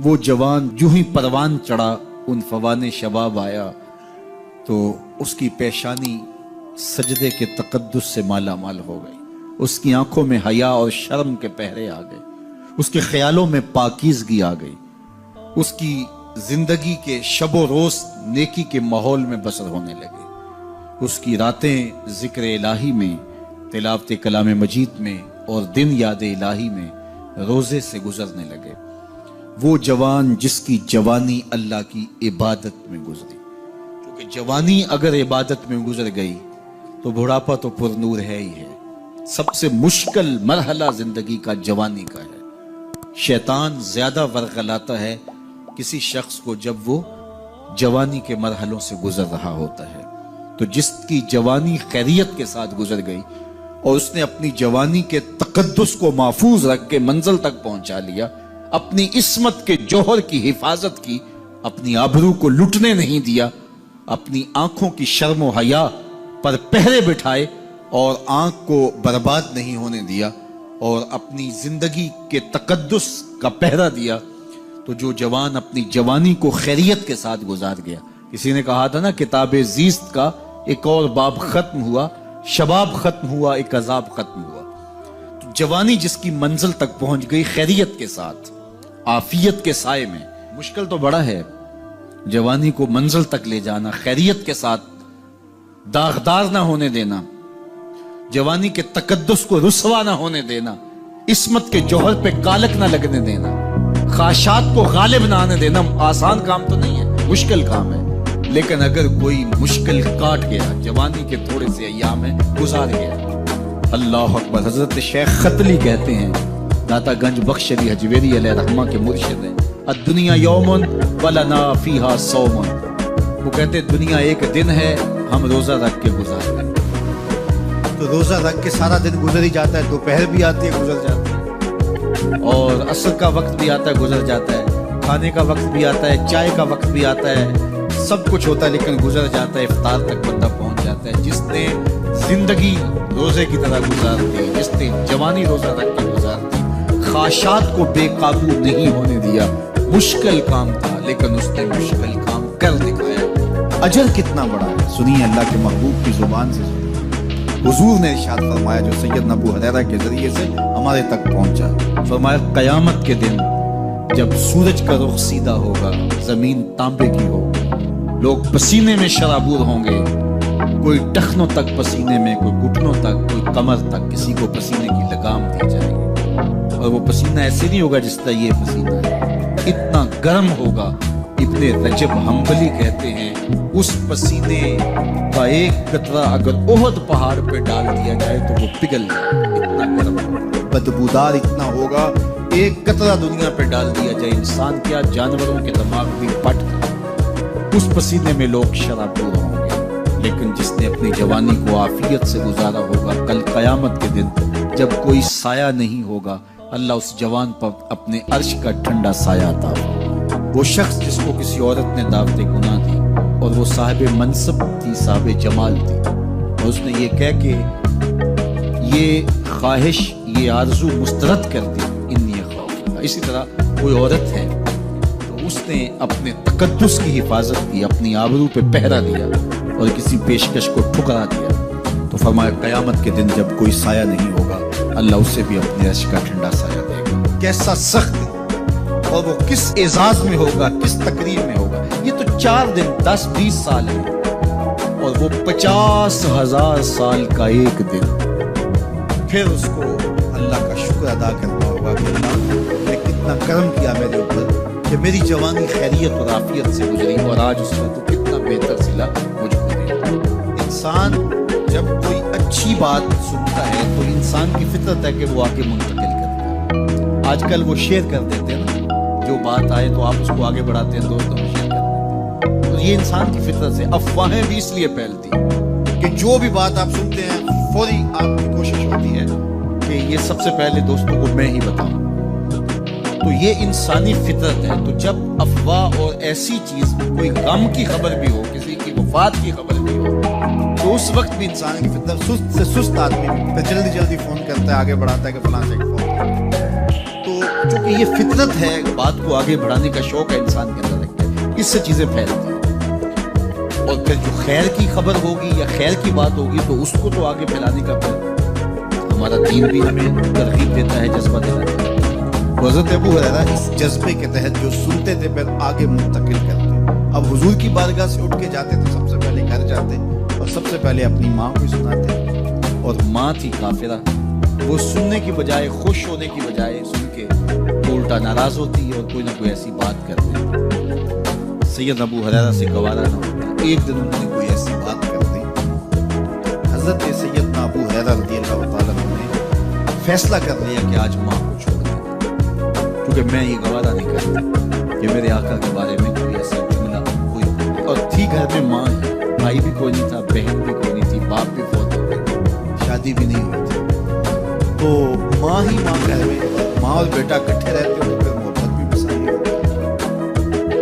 وہ جوان جو ہی پروان چڑھا ان فوان شباب آیا تو اس کی پیشانی سجدے کے تقدس سے مالا مال ہو گئی، اس کی آنکھوں میں حیا اور شرم کے پہرے آ گئے، اس کے خیالوں میں پاکیزگی آ گئی، اس کی زندگی کے شب و روز نیکی کے ماحول میں بسر ہونے لگے، اس کی راتیں ذکر الہی میں، تلاوت کلام مجید میں اور دن یاد الہی میں روزے سے گزرنے لگے۔ وہ جوان جس کی جوانی اللہ کی عبادت میں گزری، کیونکہ جوانی اگر عبادت میں گزر گئی تو بڑھاپا تو پر نور ہے ہی ہے۔ سب سے مشکل مرحلہ زندگی کا جوانی کا ہے۔ شیطان زیادہ ورغلاتا ہے کسی شخص کو جب وہ جوانی کے مرحلوں سے گزر رہا ہوتا ہے۔ تو جس کی جوانی خیریت کے ساتھ گزر گئی اور اس نے اپنی جوانی کے تقدس کو محفوظ رکھ کے منزل تک پہنچا لیا، اپنی عصمت کے جوہر کی حفاظت کی، اپنی آبرو کو لٹنے نہیں دیا، اپنی آنکھوں کی شرم و حیا پر پہرے بٹھائے اور آنکھ کو برباد نہیں ہونے دیا اور اپنی زندگی کے تقدس کا پہرا دیا، تو جو جوان اپنی جوانی کو خیریت کے ساتھ گزار گیا۔ کسی نے کہا تھا نا، کتاب زیست کا ایک اور باب ختم ہوا، شباب ختم ہوا، ایک عذاب ختم ہوا۔ تو جوانی جس کی منزل تک پہنچ گئی خیریت کے ساتھ، عافیت کے سائے میں۔ مشکل تو بڑا ہے جوانی کو منزل تک لے جانا، خیریت کے ساتھ، داغدار نہ ہونے دینا، جوانی کے تقدس کو رسوا نہ ہونے دینا، عصمت کے جوہر پہ کالک نہ لگنے دینا، خواہشات کو غالب نہ آنے دینا۔ آسان کام تو نہیں ہے، مشکل کام ہے، لیکن اگر کوئی مشکل کاٹ گیا، جوانی کے تھوڑے سے ایام ہے گزار گیا، اللہ اکبر۔ حضرت شیخ ختلی کہتے ہیں، داتا گنج بخش علی حجویری علیہ رحمہ کے مرشد ہیں، الدنیا یوم ولنا فیہا صوم۔ وہ کہتے ہیں دنیا ایک دن ہے، ہم روزہ رکھ کے گزار گئے۔ تو روزہ رکھ کے سارا دن گزر ہی جاتا ہے، دوپہر بھی آتی ہے گزر جاتی ہے، اور عصر کا وقت بھی آتا ہے گزر جاتا ہے، کھانے کا وقت بھی آتا ہے، چائے کا وقت بھی آتا ہے، سب کچھ ہوتا ہے لیکن گزر جاتا ہے، افطار تک بندہ پہنچ جاتا ہے۔ جس نے زندگی روزے کی طرح گزار دی، جس نے جوانی روزہ رکھ کے گزار دی، خواہشات کو بے قابو نہیں ہونے دیا، مشکل کام تھا لیکن اس نے مشکل کام کر دکھایا۔ اجر کتنا بڑا ہے، سنیے اللہ کے محبوب کی زبان سے سنیے۔ حضور نے ارشاد فرمایا جو سیدنا ابو ہریرہ کے ذریعے سے ہمارے تک پہنچا، فرمایا قیامت کے دن جب سورج کا رخ سیدھا ہوگا، زمین تانبے کی ہوگی، لوگ پسینے میں شرابور ہوں گے، کوئی ٹخنوں تک پسینے میں، کوئی گھٹنوں تک، کوئی کمر تک، کسی کو پسینے کی لگام دی جائے گی، اور وہ پسینہ ایسے نہیں ہوگا جس طرح یہ پسینہ ہے، اتنا گرم ہوگا۔ ابن رجب حنبلی کہتے ہیں اس پسینے کا ایک قطرہ اگر احد پہاڑ پہ ڈال دیا جائے تو وہ پگھل جائے، اتنا گرم ہوگا، بدبودار اتنا ہوگا، ایک قطرہ دنیا پہ ڈال دیا جائے، انسان کیا جانوروں کے دماغ بھی پھٹ جائے، اس پسینے میں لوگ شرابور ہوں گے۔ لیکن جس نے اپنی جوانی کو عافیت سے گزارا ہوگا، کل قیامت کے دن جب کوئی سایہ نہیں ہوگا، اللہ اس جوان پر اپنے عرش کا ٹھنڈا سایہ عطا ہوگا۔ وہ شخص جس کو کسی عورت نے دعوت گناہ دی اور وہ صاحب منصب تھی، صاحب جمال تھی، اور اس نے یہ کہہ کے یہ خواہش، یہ آرزو مسترد کر دی، انی خوف۔ اسی طرح کوئی عورت ہے تو اس نے اپنے تقدس کی حفاظت کی، اپنی آبرو پہ پہرا دیا اور کسی پیشکش کو ٹھکرا دیا، تو فرمایا قیامت کے دن جب کوئی سایہ نہیں ہوگا، اللہ اسے بھی اپنے عرش کا ٹھنڈا سایہ دے گا۔ کیسا سخت، اور وہ کس اعزاز میں ہوگا، کس تقریب میں ہوگا۔ یہ تو 4 دن 10-20 سال ہے، اور وہ 50,000 سال کا ایک دن۔ پھر اس کو اللہ کا شکر ادا کرنا ہوگا کہ اللہ نے کتنا کرم کیا میرے اوپر کہ میری جوانی خیریت اور عافیت سے گزری، اور آج اس کا تو کتنا بہتر صلہ مجھ کو دے۔ انسان جب کوئی اچھی بات سنتا ہے تو انسان کی فطرت ہے کہ وہ آگے منتقل کرتا ہے۔ آج کل وہ شیئر کر دیتے ہیں نا، جو بات آئے تو آپ اس کو آگے بڑھاتے ہیں، دوستوں میں شیئر کرتے ہیں، اور یہ انسان کی فطرت سے۔ افواہیں بھی اس لیے پھیلتی کہ جو بھی بات آپ سنتے ہیں فوری آپ کی کوشش ہوتی ہے کہ یہ سب سے پہلے دوستوں کو میں ہی بتاؤں۔ تو یہ انسانی فطرت ہے۔ تو جب افواہ اور ایسی چیز، کوئی غم کی خبر بھی ہو، کسی کی وفات کی خبر بھی ہو، تو اس وقت بھی انسان کی فطرت، سست سے سست آدمی پھر جلدی جلدی فون کرتا ہے، آگے بڑھاتا ہے کہ فلاں سے فون۔ تو چونکہ یہ فطرت ہے، بات کو آگے بڑھانے کا شوق ہے انسان کے اندر رکھتے ہیں، اس سے چیزیں پھیلتی ہیں، اور پھر جو خیر کی خبر ہوگی یا خیر کی بات ہوگی تو اس کو تو آگے پھیلانے کا پھر ہمارا دین بھی ہمیں ترغیب دیتا ہے، جذبہ دیتا ہے۔ حضرت ابو ہریرہ اس جذبے کے تحت جو سنتے تھے پھر آگے منتقل کرتے۔ اب حضور کی بارگاہ سے اٹھ کے جاتے تو سب سے پہلے گھر جاتے اور سب سے پہلے اپنی ماں کو سناتے، اور ماں تھی کافرہ، وہ سننے کی بجائے، خوش ہونے کی بجائے سن کے الٹا ناراض ہوتی اور کوئی نہ کوئی ایسی بات کرتے۔ سید ابو ہریرہ سے گوارا نہ ہوتا، ایک دن انہوں نے کوئی ایسی بات کر دی، حضرت سیدنا ابو ہریرہ رضی اللہ تعالیٰ عنہ نے فیصلہ کر لیا کہ آج ماں کو چھوڑ دیں، کیونکہ میں یہ گوارا نہیں کرتا کہ میرے آقا کے بارے میں کوئی ایسا جملہ کوئی، اور تھی گھر میں ماں ہی، بھائی بھی کوئی نہیں تھا، بہن بھی کوئی نہیں تھی، باپ بھی فوت ہو گئے، شادی بھی نہیں ہوئی تھی، تو ماں ہی ماں گھر میں، ماں اور بیٹا اکٹھے رہتے ہو پھر محبت بھی بسائی ہوتی،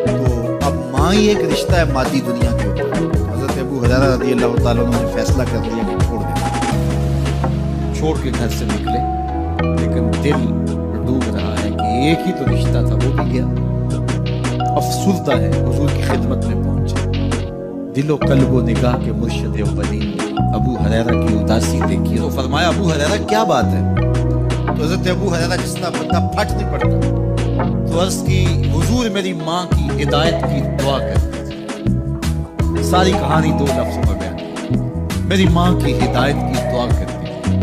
تو اب ماں ہی ایک رشتہ ہے مادی دنیا کے اوپر۔ حضرت ابو ہریرہ رضی اللہ تعالیٰ عنہ نے فیصلہ کر لیا کہ چھوڑ دیں، چھوڑ کے گھر سے نکلے، لیکن دل ڈوب رہا ہے کہ ایک ہی تو رشتہ تھا وہ بھی گیا، افسردہ ہے، حضور کی خدمت میں پہنچے، دل و قلب و نگاہ کے مرشد اولین ابو ہریرہ کی اداسی دیکھی تو فرمایا ابو ہریرہ کیا بات ہے؟ تو حضرت ابو ہریرہ جس طرح بندہ پھٹ نہیں پڑتا، تو عرض کی حضور میری ماں کی ہدایت کی دعا کرتے تھے، ساری کہانی دو لفظوں میں بیان کی، میری ماں کی ہدایت کی دعا کرتے تھے۔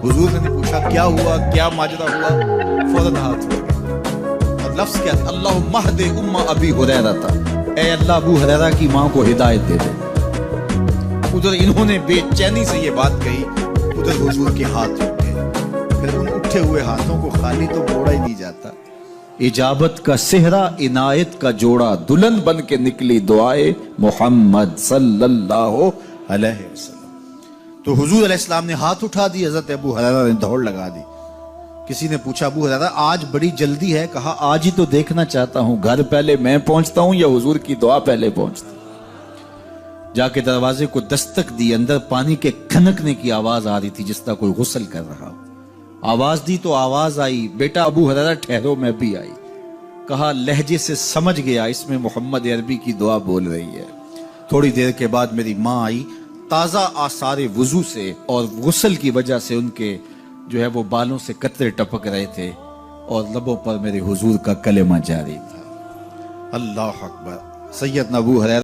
حضور نے پوچھا کیا ہوا، کیا ماجرا ہوا، فوراً ہاتھ اٹھ گئے، اور لفظ کیا تھا؟ اللہم اہد ام ابی ہریرہ تھا، اے اللہ ابو ہریرہ کی ماں کو ہدایت دے دے۔ ادھر انہوں نے بے چینی سے یہ بات کہی، ادھر حضور کے ہاتھ اٹھ گئے، پھر ان اٹھے ہوئے ہاتھوں کو خالی تو موڑا ہی نہیں جاتا، اجابت کا صحرا عنایت کا جوڑا، دلہن بن کے نکلی دعائے محمد صلی اللہ علیہ وسلم۔ تو حضور علیہ السلام نے ہاتھ اٹھا دی، حضرت ابو ہریرہ نے دوڑ لگا دی۔ کسی نے پوچھا ابو ہریرہ آج بڑی جلدی ہے؟ کہا آج ہی تو دیکھنا چاہتا ہوں، گھر پہلے میں پہنچتا ہوں یا حضور کی دعا پہلے پہنچتی؟ جا کے دروازے کو دستک دی، اندر پانی کے کھنکنے کی آواز آ رہی تھی جس طرح کوئی غسل کر رہا ہو۔ آواز دی تو آواز آئی، بیٹا ابو ہریرہ ٹھہرو، میں بھی آئی۔ کہا لہجے سے سمجھ گیا اس میں محمد عربی کی دعا بول رہی ہے۔ تھوڑی دیر کے بعد میری ماں آئی، تازہ آثار وضو سے اور غسل کی وجہ سے ان کے جو ہے وہ بالوں سے قطرے ٹپک رہے تھے، اور لبوں پر میرے حضور کا کلمہ جاری تھا۔ اللہ اکبر۔ سیدنا ابو ہریرہ